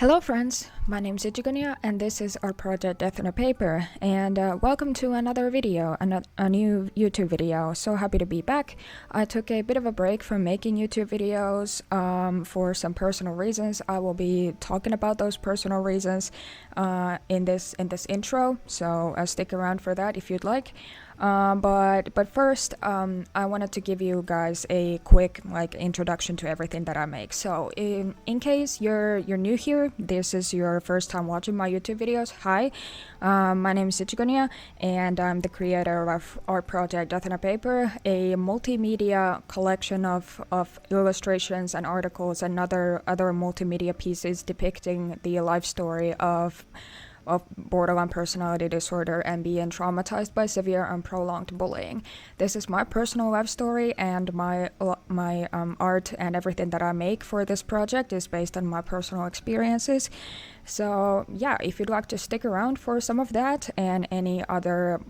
Hello friends, my name is Ichigonia and this is our project Death on a Paper, and welcome to another video, a new YouTube video. So happy to be back. I took a bit of a break from making YouTube videos for some personal reasons. I will be talking about those personal reasons in this intro, so stick around for that if you'd like. But first, I wanted to give you guys a quick introduction to everything that I make. So in case you're new here, this is your first time watching my YouTube videos. Hi, my name is Ichigonia, and I'm the creator of our project Death on a Paper, a multimedia collection of illustrations and articles and other multimedia pieces depicting the life story of borderline personality disorder and being traumatized by severe and prolonged bullying. This is my personal life story, and my art and everything that I make for this project is based on my personal experiences. So yeah, if you'd like to stick around for some of that and any other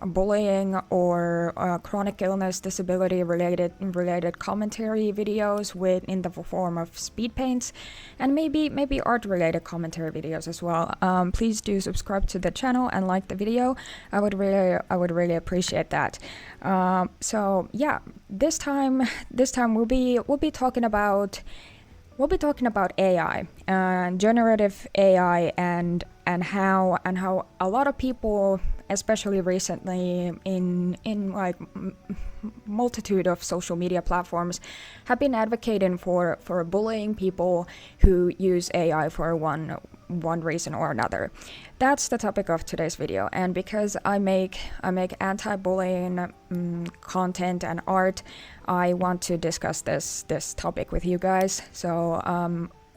bullying or chronic illness, disability related commentary videos in the form of speed paints, and maybe art related commentary videos as well, please do subscribe to the channel and like the video. I would really appreciate that. So yeah, this time we'll be talking about AI, generative AI, and how a lot of people, especially recently in multitude of social media platforms, have been advocating for bullying people who use AI for one reason or another. That's the topic of today's video, and because I make anti-bullying content and art, I want to discuss this topic with you guys. So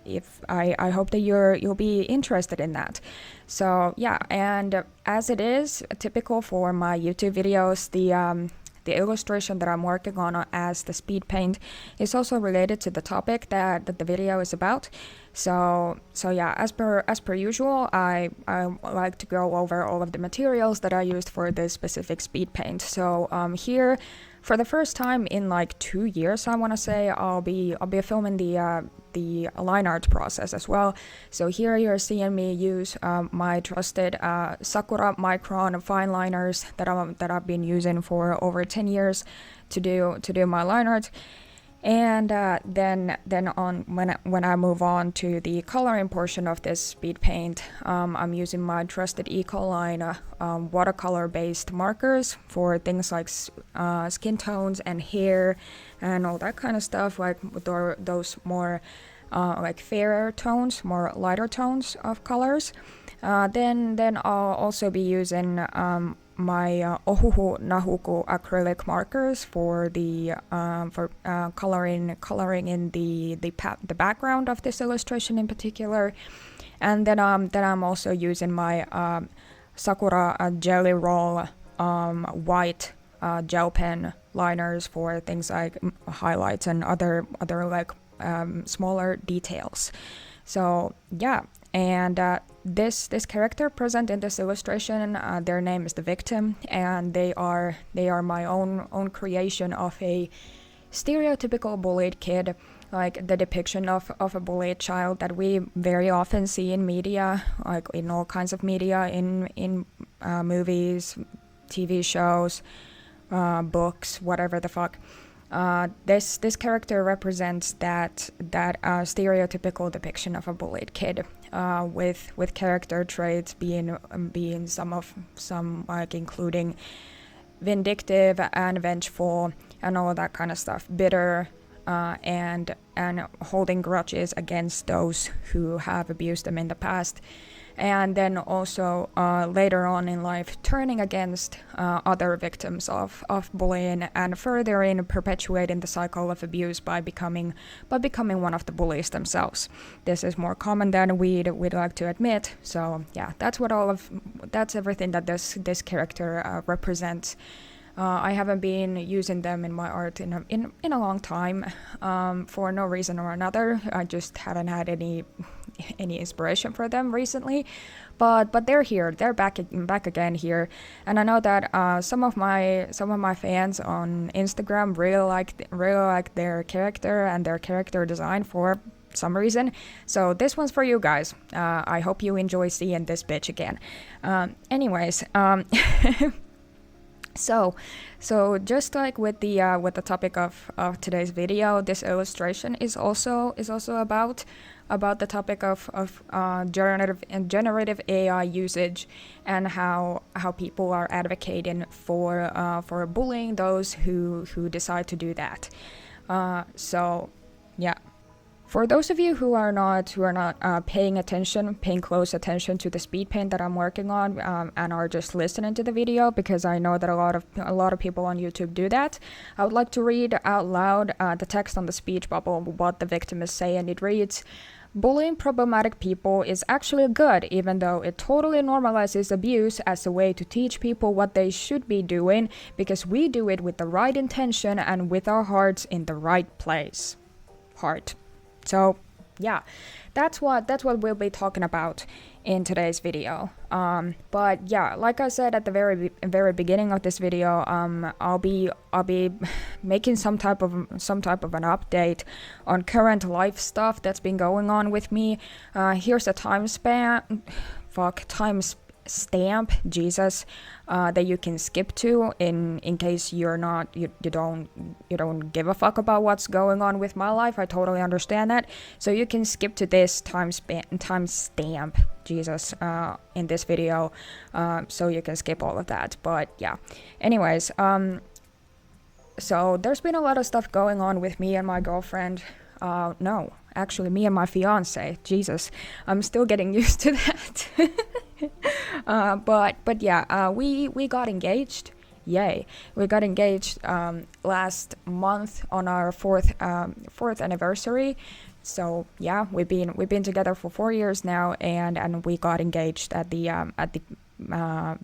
if I hope that you'll be interested in that. So yeah, and as it is typical for my YouTube videos, the illustration that I'm working on as the speed paint is also related to the topic that the video is about. So yeah, as per usual, I like to go over all of the materials that I used for this specific speed paint. So here, for the first time in 2 years, I want to say, I'll be filming the line art process as well. So here you're seeing me use my trusted Sakura Micron fine liners that I've been using for over 10 years to do my line art. And then on when I move on to the coloring portion of this speed paint, I'm using my trusted Ecoline watercolor based markers for things like skin tones and hair and all that kind of stuff, like those more fairer tones, more lighter tones of colors. Then I'll also be using my Ohuhu Nahuku acrylic markers for the coloring in the background of this illustration in particular, and then I'm also using my Sakura Jelly Roll white gel pen liners for things like highlights and other smaller details. So yeah, and this character present in this illustration, their name is the Victim, and they are my own creation of a stereotypical bullied kid, like the depiction of a bullied child that we very often see in media, like in all kinds of media, in movies, TV shows, books, whatever the fuck. This character represents that stereotypical depiction of a bullied kid, with character traits being some including vindictive and vengeful and all of that kind of stuff, bitter, and holding grudges against those who have abused them in the past, and then also later on in life turning against other victims of bullying and further in perpetuating the cycle of abuse by becoming one of the bullies themselves. This is more common than we'd like to admit. So yeah, that's everything that this character represents. I haven't been using them in my art in a long time, for no reason or another. I just hadn't had any inspiration for them recently, but they're here. They're back again here, and I know that some of my fans on Instagram really like their character and their character design for some reason. So this one's for you guys. I hope you enjoy seeing this bitch again. Anyways, so just like with the topic of today's video, this illustration is also about the topic of generative AI usage, and how people are advocating for bullying those who decide to do that. So yeah. For those of you who are not paying close attention to the speed paint that I'm working on, and are just listening to the video, because I know that a lot of people on YouTube do that, I would like to read out loud the text on the speech bubble, what the victim is saying. It reads, "Bullying problematic people is actually good, even though it totally normalizes abuse as a way to teach people what they should be doing, because we do it with the right intention and with our hearts in the right place." Heart. So yeah, that's what we'll be talking about in today's video. But yeah, like I said at the very beginning of this video, I'll be making some type of an update on current life stuff that's been going on with me. Here's a timestamp, Jesus, that you can skip to in case you don't give a fuck about what's going on with my life. I totally understand that. So you can skip to this timestamp, Jesus, in this video, so you can skip all of that. But yeah, anyways, so there's been a lot of stuff going on with me and my girlfriend. No, actually me and my fiance. Jesus, I'm still getting used to that. But yeah, we got engaged. Yay, we got engaged last month on our fourth anniversary. So yeah, we've been together for 4 years now, and we got engaged at the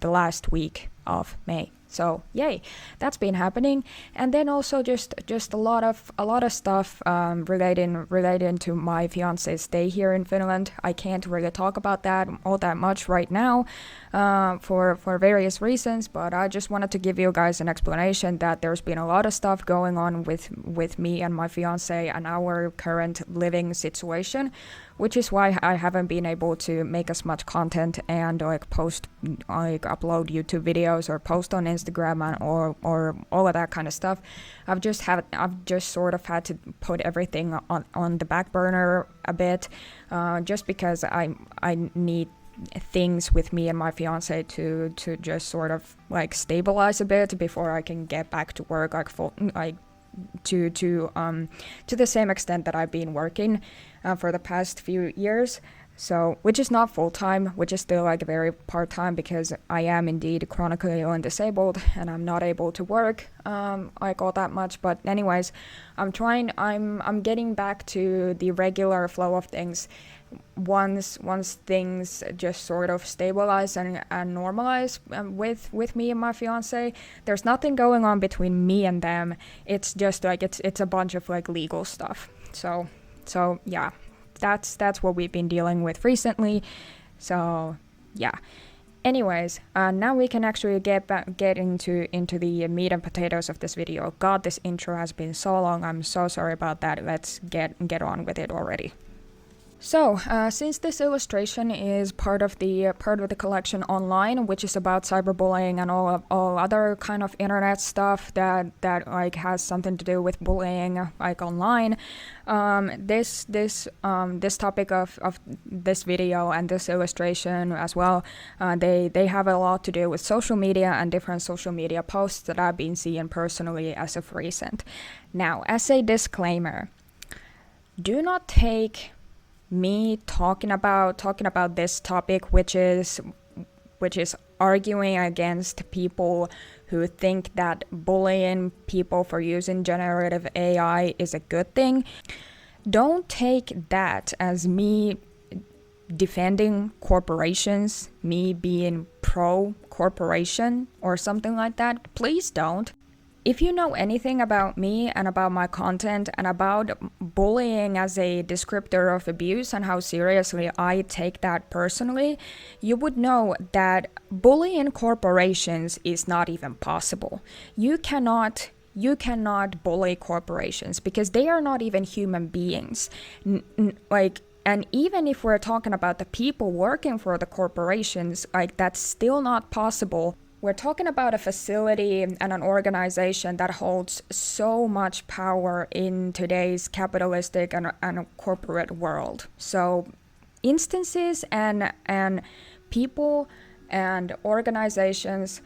last week of May. So yay, that's been happening. And then also just a lot of stuff relating to my fiance's stay here in Finland. I can't really talk about that all that much right now, for various reasons, but I just wanted to give you guys an explanation that there's been a lot of stuff going on with me and my fiance and our current living situation, which is why I haven't been able to make as much content and upload YouTube videos or post on Instagram or all of that kind of stuff. I've just sort of had to put everything on the back burner a bit, just because I need things with me and my fiance to just sort of like stabilize a bit before I can get back to work to the same extent that I've been working for the past few years. So, which is not full-time, which is still like very part-time, because I am indeed chronically ill and disabled, and I'm not able to work like all that much. But anyways, I'm getting back to the regular flow of things once things just sort of stabilize and normalize with me and my fiance. There's nothing going on between me and them. It's just like it's a bunch of like legal stuff. So yeah, that's what we've been dealing with recently. So yeah. Anyways, now we can actually get into the meat and potatoes of this video. God, this intro has been so long. I'm so sorry about that. Let's get on with it already. So, since this illustration is part of the collection online, which is about cyberbullying and all other kind of internet stuff that like has something to do with bullying like online, this topic of this video and this illustration as well, they have a lot to do with social media and different social media posts that I've been seeing personally as of recent. Now, as a disclaimer, do not take me talking about this topic, which is arguing against people who think that bullying people for using generative AI is a good thing. Don't take that as me defending corporations, me being pro-corporation or something like that. Please don't. If you know anything about me and about my content and about bullying as a descriptor of abuse and how seriously I take that personally, you would know that bullying corporations is not even possible. You cannot you cannot bully corporations because they are not even human beings. And even if we're talking about the people working for the corporations, like that's still not possible. We're talking about a facility and an organization that holds so much power in today's capitalistic and corporate world. So instances and people and organizations,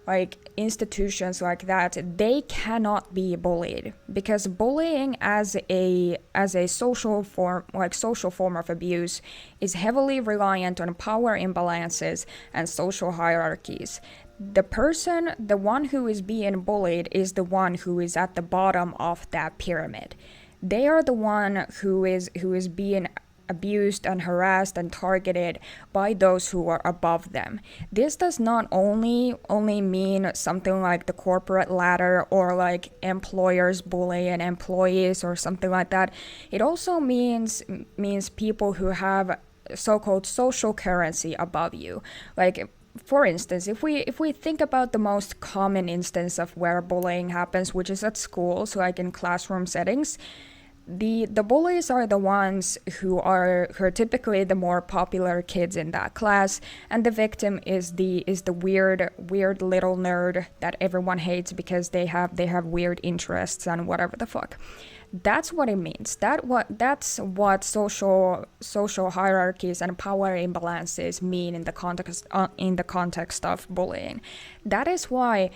like institutions like that, they cannot be bullied, because bullying as a social form of abuse is heavily reliant on power imbalances and social hierarchies. The one who is being bullied is the one who is at the bottom of that pyramid. They are the one who is being abused and harassed and targeted by those who are above them. This does not only mean something like the corporate ladder or like employers bullying employees or something like that. It also means people who have so-called social currency above you. Like, for instance, if we think about the most common instance of where bullying happens, which is at schools, like in classroom settings, the bullies are the ones who are typically the more popular kids in that class, and the victim is the weird little nerd that everyone hates because they have weird interests and whatever the fuck. That's what it means. That's what social hierarchies and power imbalances mean in the context of bullying. That is why,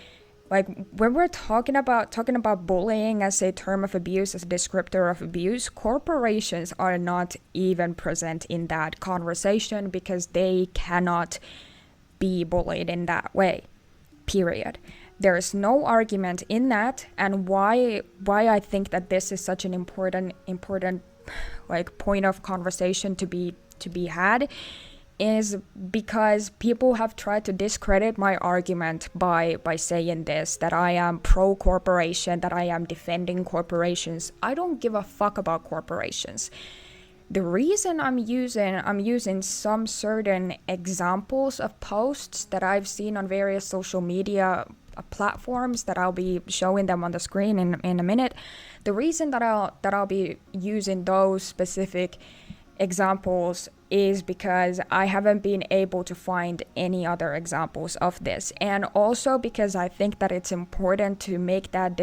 like, when we're talking about bullying as a term of abuse, as a descriptor of abuse, corporations are not even present in that conversation because they cannot be bullied in that way. Period. There is no argument in that, and why I think that this is such an important like point of conversation to be had is because people have tried to discredit my argument by saying this, that I am pro-corporation, that I am defending corporations. I don't give a fuck about corporations. The reason I'm using some certain examples of posts that I've seen on various social media platforms that I'll be showing them on the screen in a minute. The reason that I'll be using those specific examples is because I haven't been able to find any other examples of this, and also because I think that it's important to make that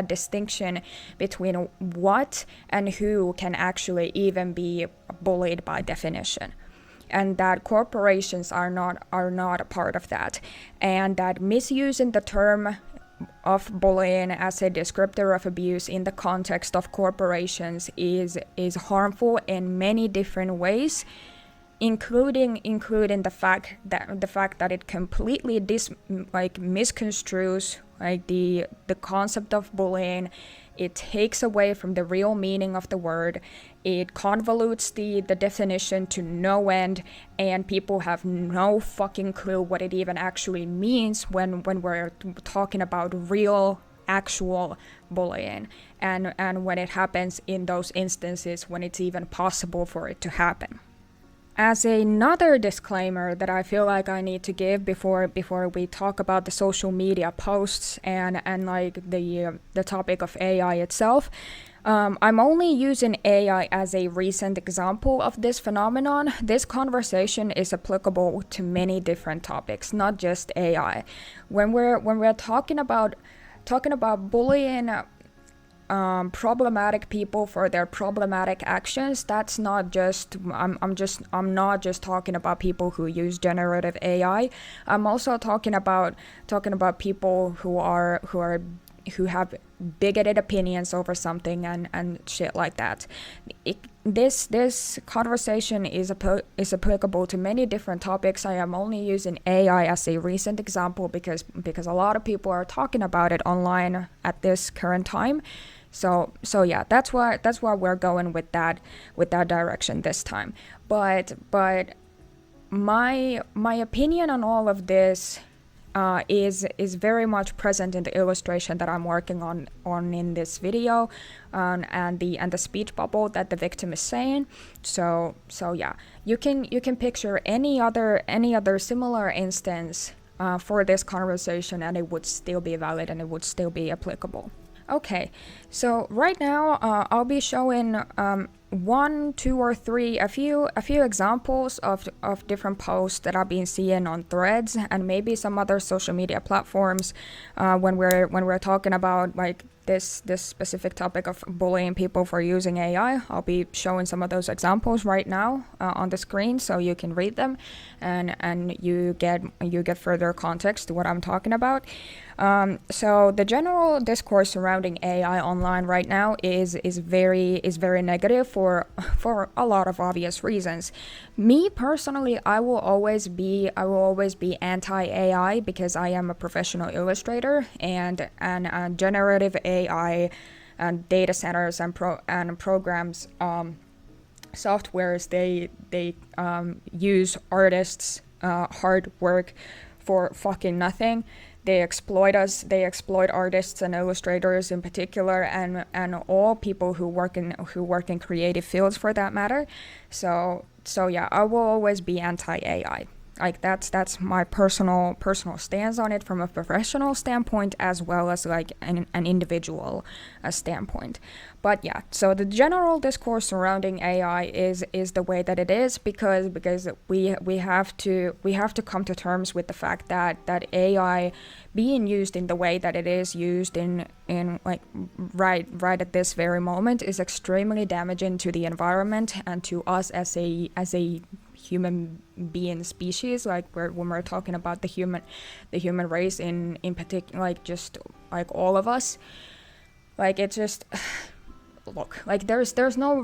distinction between what and who can actually even be bullied by definition, and that corporations are not a part of that, and that misusing the term of bullying as a descriptor of abuse in the context of corporations is harmful in many different ways, including the fact that it completely misconstrues like the concept of bullying. It takes away from the real meaning of the word. It convolutes the definition to no end, and people have no fucking clue what it even actually means when we're talking about real, actual bullying, and when it happens in those instances when it's even possible for it to happen. As another disclaimer that I feel like I need to give before we talk about the social media posts and like the topic of AI itself, I'm only using AI as a recent example of this phenomenon. This conversation is applicable to many different topics, not just AI. When we're talking about bullying problematic people for their problematic actions, that's not just I'm not just talking about people who use generative AI. I'm also talking about people who have bigoted opinions over something and shit like that. This conversation is applicable to many different topics. I am only using AI as a recent example because a lot of people are talking about it online at this current time. So yeah, that's why we're going with that direction this time. But my opinion on all of this is very much present in the illustration that I'm working on in this video, and the speech bubble that the victim is saying. So yeah, you can picture any other similar instance for this conversation, and it would still be valid and it would still be applicable. Okay, so right now I'll be showing one, two, or three, a few examples of different posts that I've been seeing on Threads and maybe some other social media platforms when we're talking about like this specific topic of bullying people for using AI. I'll be showing some of those examples right now on the screen, so you can read them and you get further context to what I'm talking about. So the general discourse surrounding AI online right now is very negative for a lot of obvious reasons. Me personally, I will always be anti-AI because I am a professional illustrator, and generative AI and data centers and programs, softwares, they use artists' hard work for fucking nothing. They exploit us. They exploit artists and illustrators in particular, and all people who work in creative fields for that matter. So yeah, I will always be anti-AI. Like that's my personal stance on it from a professional standpoint as well as like an individual standpoint. But yeah, so the general discourse surrounding AI is the way that it is because we have to come to terms with the fact that AI being used in the way that it is used in like right at this very moment is extremely damaging to the environment and to us as a human being species, like when we're talking about the human race in particular, like just like all of us, like it's just look, like there's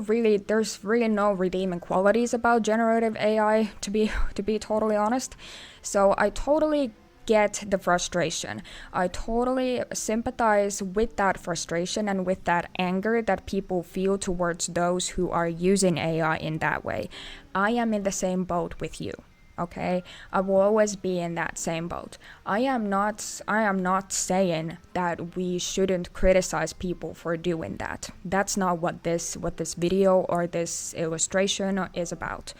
really no redeeming qualities about generative AI, to be totally honest. So I totally get the frustration. I totally sympathize with that frustration and with that anger that people feel towards those who are using AI in that way. I am in the same boat with you. Okay, I will always be in that same boat. I am not saying that we shouldn't criticize people for doing that. That's not what this video or this illustration is about.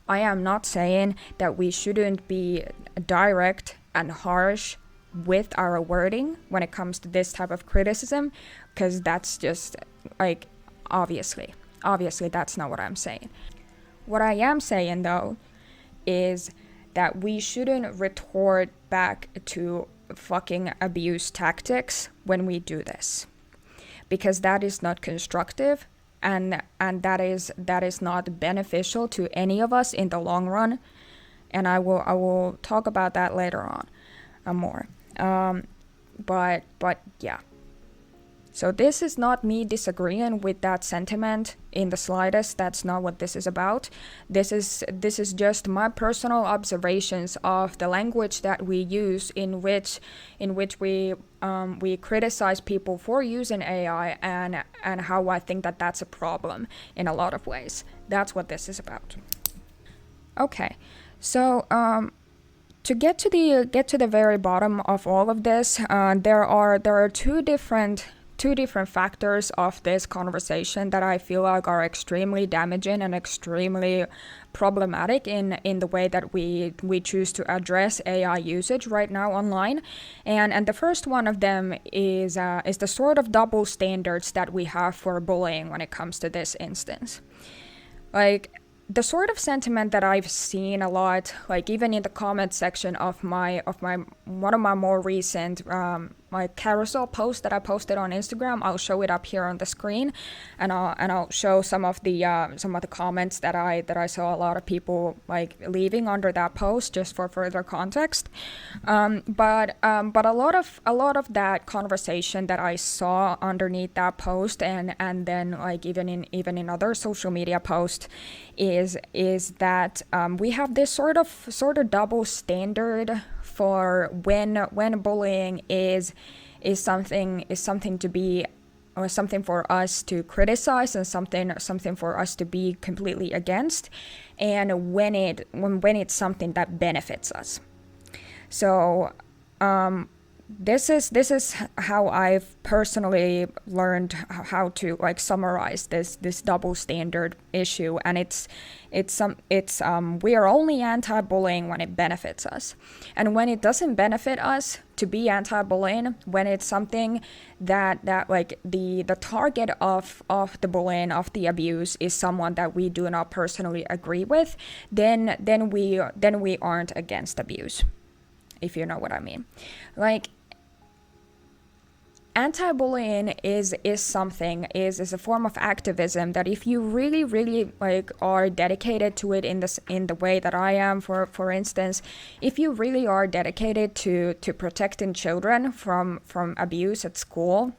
I am not saying that we shouldn't be direct and harsh with our wording when it comes to this type of criticism, because that's just like obviously that's not what I'm saying. What I am saying though is that we shouldn't retort back to fucking abuse tactics when we do this, because that is not constructive and that is not beneficial to any of us in the long run. And I will talk about that later on more. But yeah. So this is not me disagreeing with that sentiment in the slightest. That's not what this is about. This is just my personal observations of the language that we use in which we criticize people for using AI and how I think that that's a problem in a lot of ways. That's what this is about. Okay. So to get to the very bottom of all of this, there are two different factors of this conversation that I feel like are extremely damaging and extremely problematic in the way that we choose to address AI usage right now online. And the first one of them is the sort of double standards that we have for bullying when it comes to this instance. Like, the sort of sentiment that I've seen a lot, like even in the comment section of one of my more recent my carousel post that I posted on Instagram, I'll show it up here on the screen, and I'll show some of the comments that I saw a lot of people like leaving under that post just for further context. But a lot of that conversation that I saw underneath that post and then like even in other social media posts is that we have this sort of double standard for when bullying is something to be, or something for us to criticize and something for us to be completely against, and when it's something that benefits us. So this is how I've personally learned how to like summarize this double standard issue, and it's we are only anti-bullying when it benefits us, and when it doesn't benefit us to be anti-bullying, when it's something that like the target of the bullying, of the abuse, is someone that we do not personally agree with, then we aren't against abuse, if you know what I mean. Like, anti-bullying is a form of activism that if you really like are dedicated to it in the way that I am, for instance, if you really are dedicated to protecting children from abuse at school,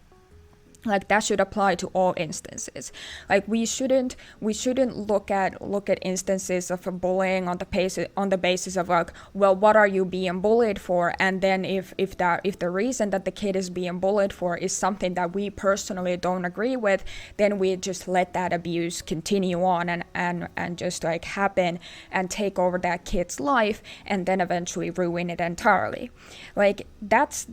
like, that should apply to all instances. Like, we shouldn't look at instances of bullying on the basis of like, well, what are you being bullied for? And then if the reason that the kid is being bullied for is something that we personally don't agree with, then we just let that abuse continue on and just like happen and take over that kid's life, and then eventually ruin it entirely. Like, that's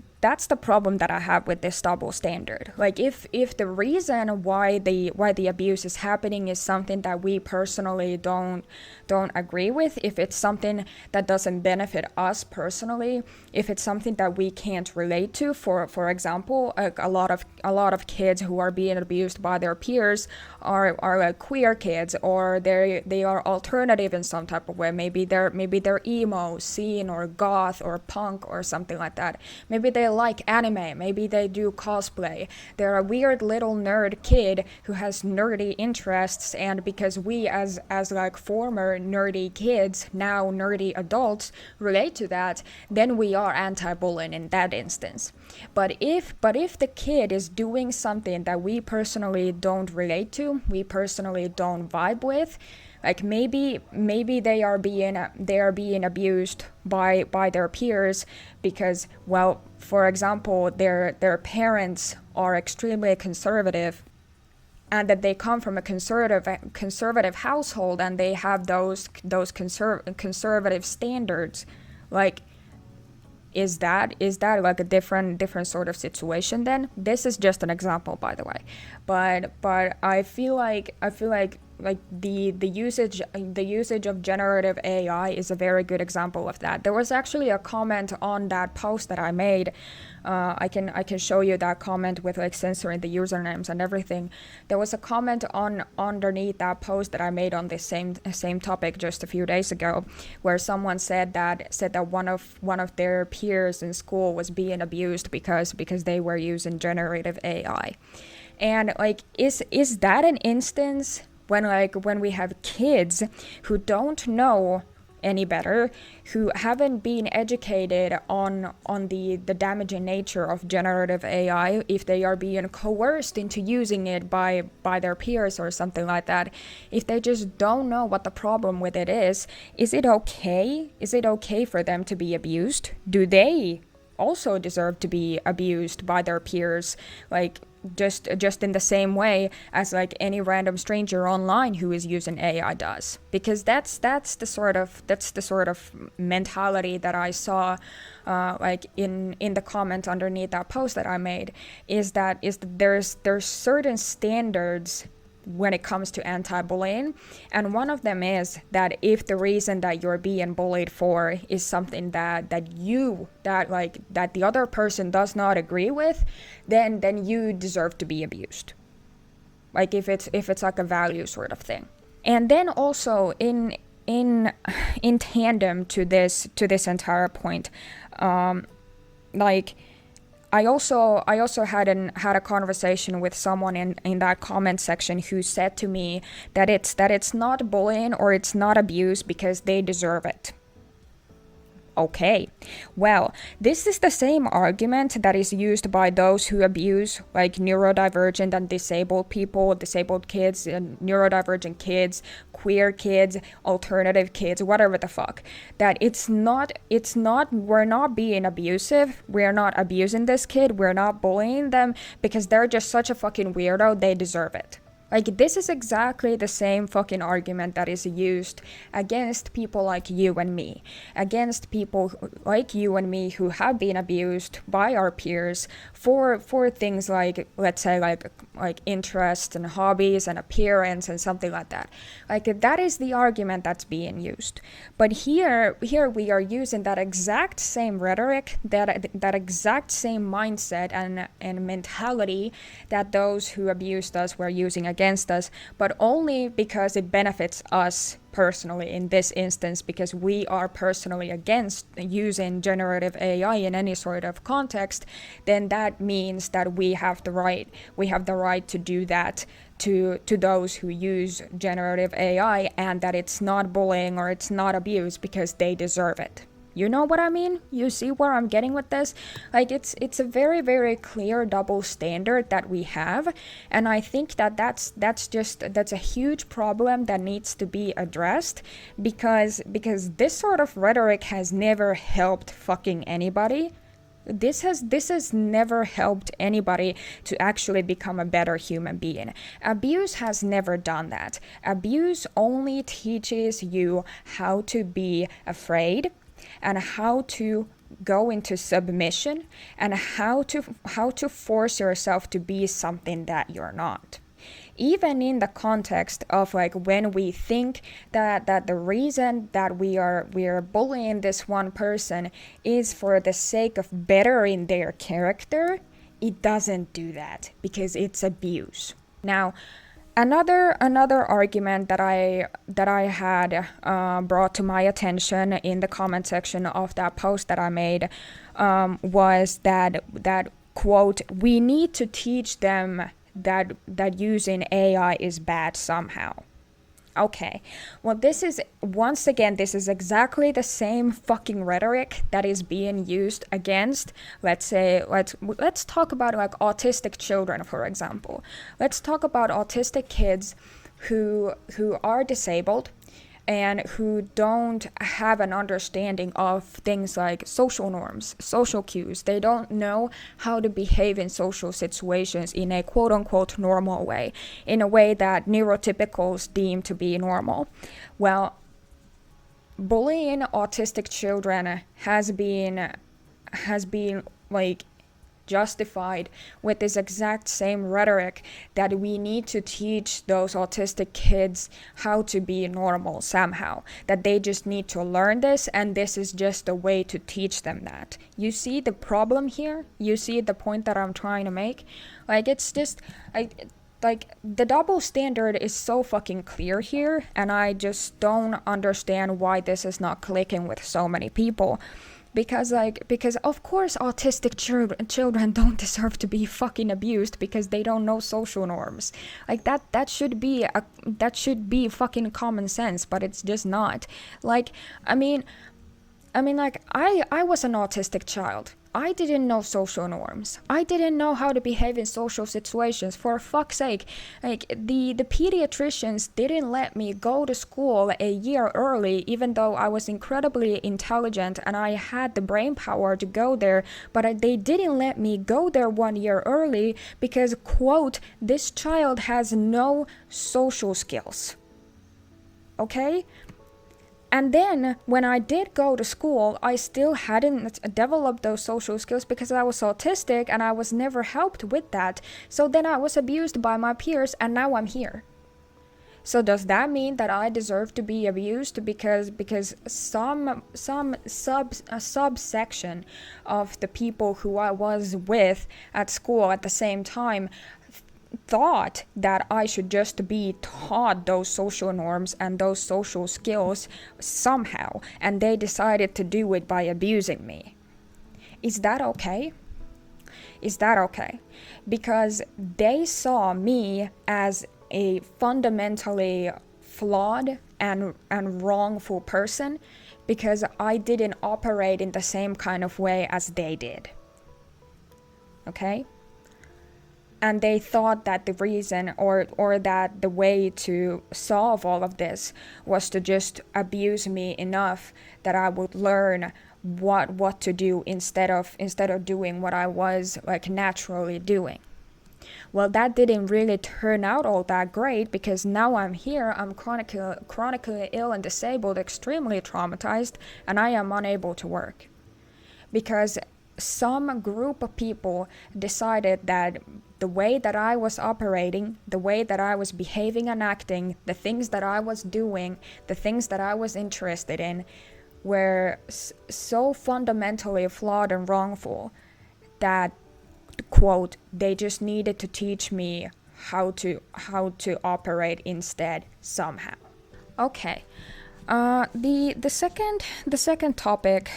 the problem that I have with this double standard. Like, if the reason why the abuse is happening is something that we personally don't agree with, if it's something that doesn't benefit us personally, if it's something that we can't relate to, for example, a lot of kids who are being abused by their peers are like queer kids, or they are alternative in some type of way. Maybe they're emo, scene, or goth, or punk, or something like that. Maybe they like anime, maybe they do cosplay. They're a weird little nerd kid who has nerdy interests, and because we as like former nerdy kids, now nerdy adults, relate to that, then we are anti-bullying in that instance. But if the kid is doing something that we personally don't relate to, we personally don't vibe with, like maybe they are being abused by their peers because, well, for example, their parents are extremely conservative, and that they come from a conservative household, and they have those conservative standards. Like, is that like a different sort of situation then? This is just an example, by the way, but I feel like the usage of generative AI is a very good example of that. There was actually a comment on that post that I made. I can show you that comment with like censoring the usernames and everything. There was a comment underneath that post that I made on this same topic just a few days ago, where someone said that one of their peers in school was being abused because they were using generative AI. And like, is that an instance when we have kids who don't know any better, who haven't been educated on the damaging nature of generative AI, if they are being coerced into using it by their peers or something like that, if they just don't know what the problem with it is it okay? Is it okay for them to be abused? Do they also deserve to be abused by their peers, like just in the same way as like any random stranger online who is using AI does? Because that's the sort of mentality that I saw like in the comment underneath that post that I made, is that there's certain standards when it comes to anti-bullying, and one of them is that if the reason that you're being bullied for is something that the other person does not agree with, then you deserve to be abused. Like, if it's like a value sort of thing. And then also in tandem to this entire point, like, I also had a conversation with someone in that comment section who said to me that it's not bullying or it's not abuse because they deserve it. Okay, well, this is the same argument that is used by those who abuse like neurodivergent and disabled people, disabled kids, and neurodivergent kids, queer kids, alternative kids, whatever the fuck. That we're not being abusive, we're not abusing this kid, we're not bullying them because they're just such a fucking weirdo, they deserve it. Like, this is exactly the same fucking argument that is used against people like you and me, against people like you and me who have been abused by our peers for things like, let's say, like interest and hobbies and appearance and something like that. Like, that is the argument that's being used. But here we are using that exact same rhetoric, that exact same mindset and mentality that those who abused us were using against us, but only because it benefits us personally in this instance, because we are personally against using generative AI in any sort of context. Then that means that we have the right to do that to those who use generative AI, and that it's not bullying or it's not abuse because they deserve it. You know what I mean? You see where I'm getting with this? Like, it's a very, very clear double standard that we have, and I think that's a huge problem that needs to be addressed, because this sort of rhetoric has never helped fucking anybody. This has never helped anybody to actually become a better human being. Abuse has never done that. Abuse only teaches you how to be afraid, and how to go into submission, and how to force yourself to be something that you're not. Even in the context of, like, when we think that the reason that we are bullying this one person is for the sake of bettering their character, it doesn't do that, because it's abuse. Now, Another argument that I had brought to my attention in the comment section of that post that I made was that quote, we need to teach them that using AI is bad somehow. Okay, well, this is exactly the same fucking rhetoric that is being used against, let's talk about, like, autistic children, for example. Let's talk about autistic kids who are disabled and who don't have an understanding of things like social norms, social cues. They don't know how to behave in social situations in a quote-unquote normal way, in a way that neurotypicals deem to be normal. Well, bullying autistic children has been like justified with this exact same rhetoric, that we need to teach those autistic kids how to be normal somehow, that they just need to learn this, and this is just a way to teach them that. You see the problem here? You see the point that I'm trying to make? Like, it's just like the double standard is so fucking clear here, and I just don't understand why this is not clicking with so many people. Because of course autistic children don't deserve to be fucking abused because they don't know social norms. Like, that should be fucking common sense, but it's just not. Like, I mean, like, I was an autistic child. I didn't know social norms. I didn't know how to behave in social situations. For fuck's sake, like, the pediatricians didn't let me go to school a year early, even though I was incredibly intelligent and I had the brain power to go there, but they didn't let me go there 1 year early because, quote, this child has no social skills. Okay? And then, when I did go to school, I still hadn't developed those social skills because I was autistic and I was never helped with that. So then I was abused by my peers, and now I'm here. So does that mean that I deserve to be abused because some subsection of the people who I was with at school at the same time thought that I should just be taught those social norms and those social skills somehow, and they decided to do it by abusing me? Is that okay? Is that okay? Because they saw me as a fundamentally flawed and wrongful person because I didn't operate in the same kind of way as they did. Okay? And they thought that the reason or that the way to solve all of this was to just abuse me enough that I would learn what to do instead of doing what I was, like, naturally doing. Well, that didn't really turn out all that great, because now I'm here, I'm chronically ill and disabled, extremely traumatized, and I am unable to work. Because some group of people decided that the way that I was operating, the way that I was behaving and acting, the things that I was doing, the things that I was interested in were so fundamentally flawed and wrongful that, quote, they just needed to teach me how to operate instead somehow. Okay. The second topic,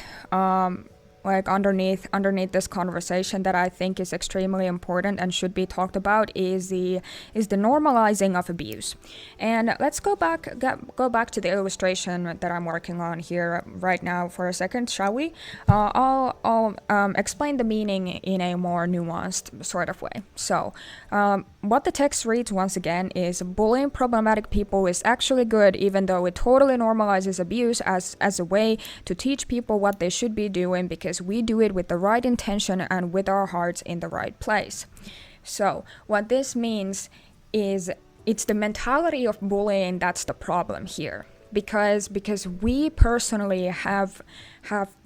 like underneath this conversation, that I think is extremely important and should be talked about is the normalizing of abuse. And let's go back to the illustration that I'm working on here right now for a second, shall we? I'll explain the meaning in a more nuanced sort of way. So, what the text reads once again is, bullying problematic people is actually good, even though it totally normalizes abuse as a way to teach people what they should be doing, because we do it with the right intention and with our hearts in the right place. So what this means is, it's the mentality of bullying that's the problem here, because we personally have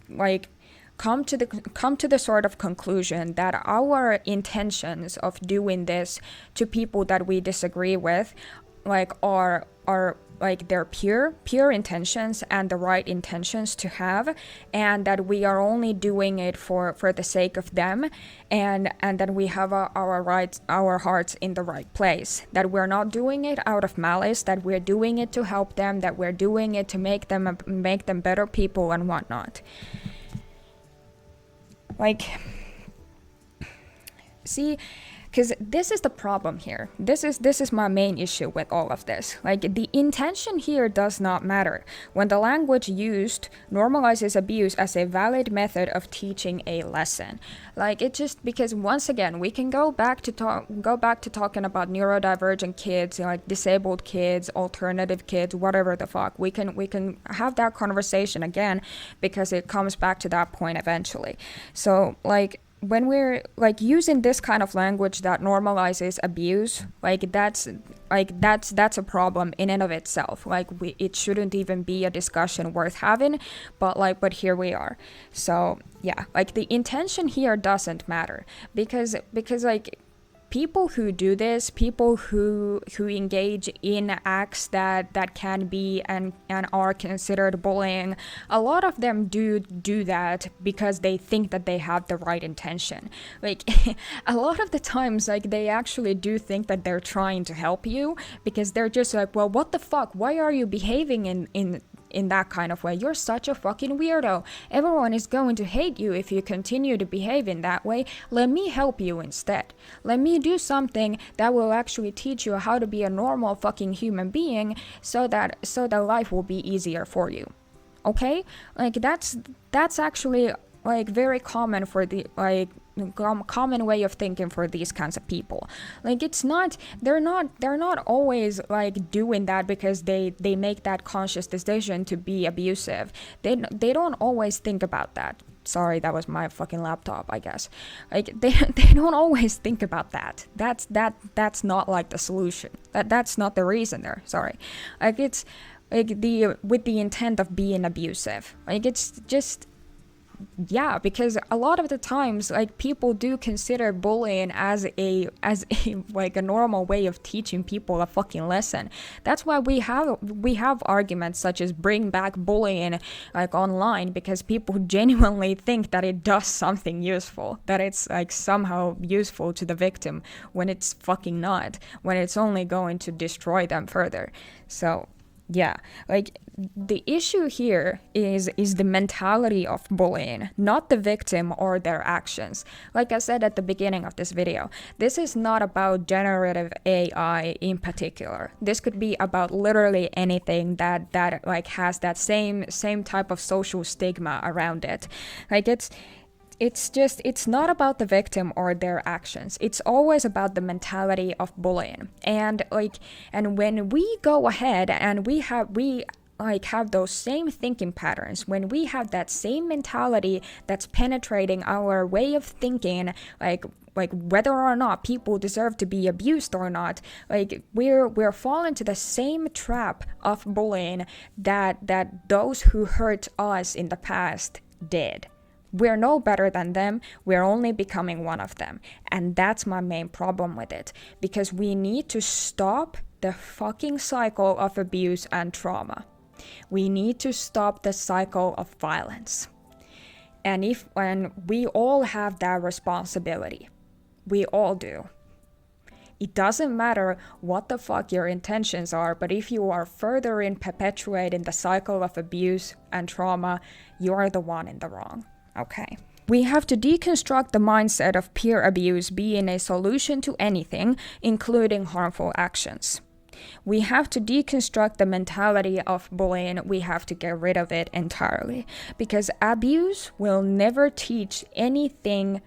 like come to the sort of conclusion that our intentions of doing this to people that we disagree with, like, are like their pure intentions and the right intentions to have, and that we are only doing it for the sake of them, and that we have our hearts in the right place, that we're not doing it out of malice, that we're doing it to help them, that we're doing it to make them better people and whatnot. Like, see, because this is the problem here. This is my main issue with all of this. Like, the intention here does not matter when the language used normalizes abuse as a valid method of teaching a lesson. Like, it just, because once again, we can go back to talking about neurodivergent kids, like disabled kids, alternative kids, whatever the fuck. We can have that conversation again, because it comes back to that point eventually. So, like, when we're like using this kind of language that normalizes abuse, that's a problem in and of itself. Like, it shouldn't even be a discussion worth having, but here we are. So yeah, like, the intention here doesn't matter, because like, people who do this, people who engage in acts that can be and are considered bullying, a lot of them do that because they think that they have the right intention. Like, a lot of the times, like, they actually do think that they're trying to help you, because they're just like, well, what the fuck? Why are you behaving in that kind of way? You're such a fucking weirdo. Everyone is going to hate you if you continue to behave in that way. Let me help you instead. Let me do something that will actually teach you how to be a normal fucking human being, so that life will be easier for you. Okay? Like, that's actually, like, very common for the, like, common way of thinking for these kinds of people. Like, they're not always like doing that because they make that conscious decision to be abusive. They don't always think about that. Sorry, that was my fucking laptop, I guess. Like, they don't always think about that. That's not like the solution. That's not the reason there. Sorry. Like, it's like with the intent of being abusive. Like, it's just, yeah, because a lot of the times, like, people do consider bullying as a like a normal way of teaching people a fucking lesson. That's why we have arguments such as bring back bullying, like, online, because people genuinely think that it does something useful, that it's like somehow useful to the victim, when it's fucking not, when it's only going to destroy them further. So yeah, like, the issue here is the mentality of bullying, not the victim or their actions. Like I said at the beginning of this video, this is not about generative AI in particular. This could be about literally anything that like has that same type of social stigma around it. Like, it's not about the victim or their actions. It's always about the mentality of bullying. And when we go ahead and we like have those same thinking patterns, when we have that same mentality that's penetrating our way of thinking, like whether or not people deserve to be abused or not, like we're falling to the same trap of bullying that those who hurt us in the past did. We're no better than them, we're only becoming one of them. And that's my main problem with it, because we need to stop the fucking cycle of abuse and trauma. We need to stop the cycle of violence. And when we all have that responsibility, we all do. It doesn't matter what the fuck your intentions are, but if you are further in perpetuating the cycle of abuse and trauma, you're the one in the wrong. Okay. We have to deconstruct the mindset of peer abuse being a solution to anything, including harmful actions. We have to deconstruct the mentality of bullying. We have to get rid of it entirely, because abuse will never teach anything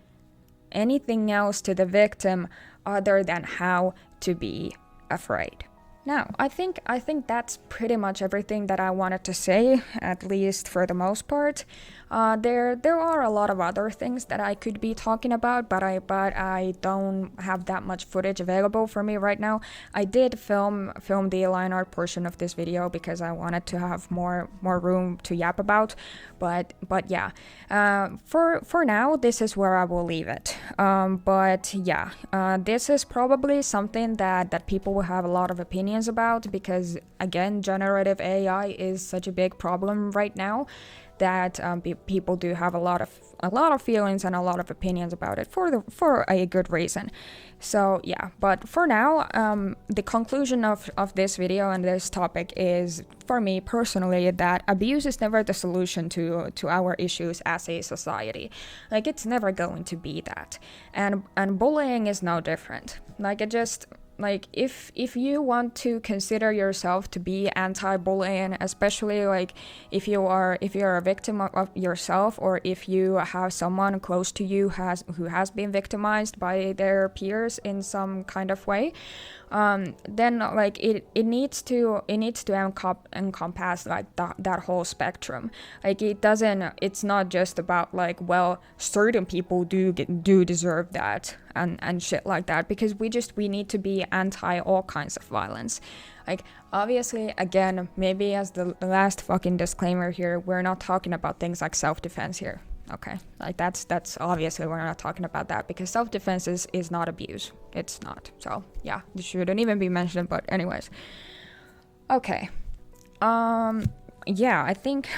else to the victim other than how to be afraid. Now, I think that's pretty much everything that I wanted to say, at least for the most part. There are a lot of other things that I could be talking about, but I don't have that much footage available for me right now. I did film the line art portion of this video because I wanted to have more room to yap about. But yeah, for now, this is where I will leave it. But yeah, this is probably something that people will have a lot of opinions about, because again, generative AI is such a big problem right now that people do have a lot of feelings and a lot of opinions about it for a good reason. So yeah, but for now, the conclusion of this video and this topic is, for me personally, that abuse is never the solution to our issues as a society. Like, it's never going to be that, and bullying is no different. Like, it just, like, if you want to consider yourself to be anti-bullying, especially like if you're a victim of yourself, or if you have someone close to you who has been victimized by their peers in some kind of way, then like it needs to encompass like that whole spectrum. Like, it's not just about like, well, certain people do deserve that and shit like that, because we need to be anti all kinds of violence. Like, obviously, again, maybe as the last fucking disclaimer here, we're not talking about things like self-defense here. Okay, like that's obviously we're not talking about that, because self-defense is not abuse. It's not. So yeah, it shouldn't even be mentioned. But anyways, okay. Yeah, I think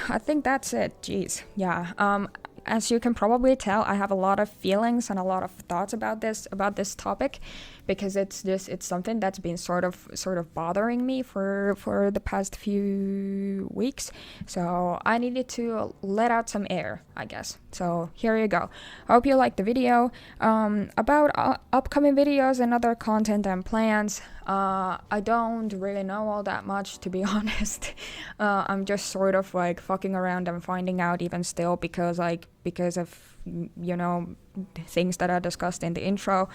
that's it. Jeez. Yeah. As you can probably tell, I have a lot of feelings and a lot of thoughts about this topic, because it's something that's been sort of bothering me for the past few weeks. So I needed to let out some air, I guess. So here you go. I hope you liked the video. About upcoming videos and other content and plans, I don't really know all that much, to be honest. I'm just sort of like fucking around and finding out even still, because of, you know, things that I discussed in the intro.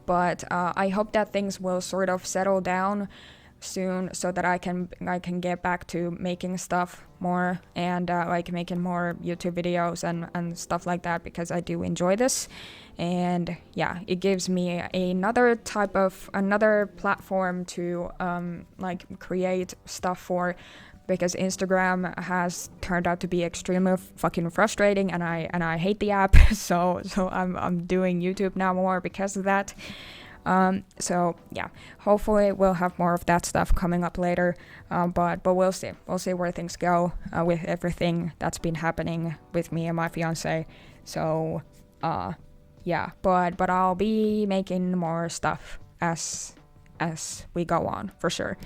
But I hope that things will sort of settle down soon, so that I can get back to making stuff more, and like making more YouTube videos and stuff like that, because I do enjoy this. And yeah, it gives me another platform to like create stuff for, because Instagram has turned out to be extremely fucking frustrating, and I hate the app. so I'm doing YouTube now more because of that. So yeah, hopefully we'll have more of that stuff coming up later. But we'll see where things go with everything that's been happening with me and my fiance. So yeah, but I'll be making more stuff as we go on, for sure.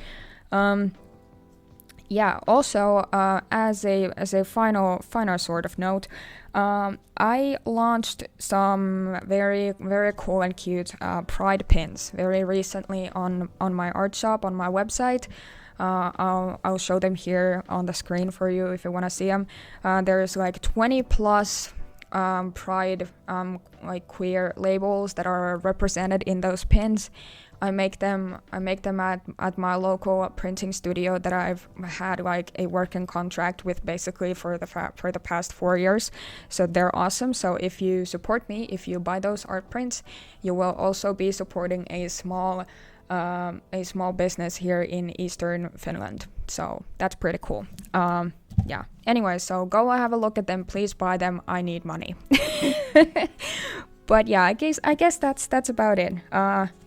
Yeah, also, as a final sort of note, I launched some very, very cool and cute pride pins very recently on my art shop, on my website. I'll show them here on the screen for you if you want to see them. There's like 20 plus pride like queer labels that are represented in those pins. I make them at my local printing studio that I've had like a working contract with basically for the past 4 years. So they're awesome. So if you support me, if you buy those art prints, you will also be supporting a small business here in Eastern Finland. So that's pretty cool. Yeah. Anyway, so go have a look at them. Please buy them. I need money. But yeah, I guess that's about it.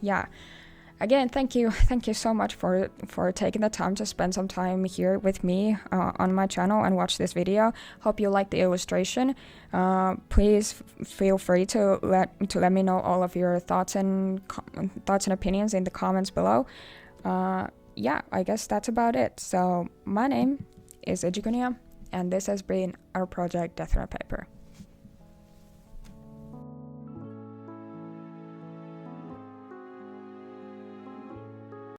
Yeah. Again, thank you so much for taking the time to spend some time here with me on my channel and watch this video. Hope you liked the illustration. Please feel free to let me know all of your thoughts and opinions in the comments below. Yeah, I guess that's about it. So my name is Ejikunia, and this has been our project Death on a Paper.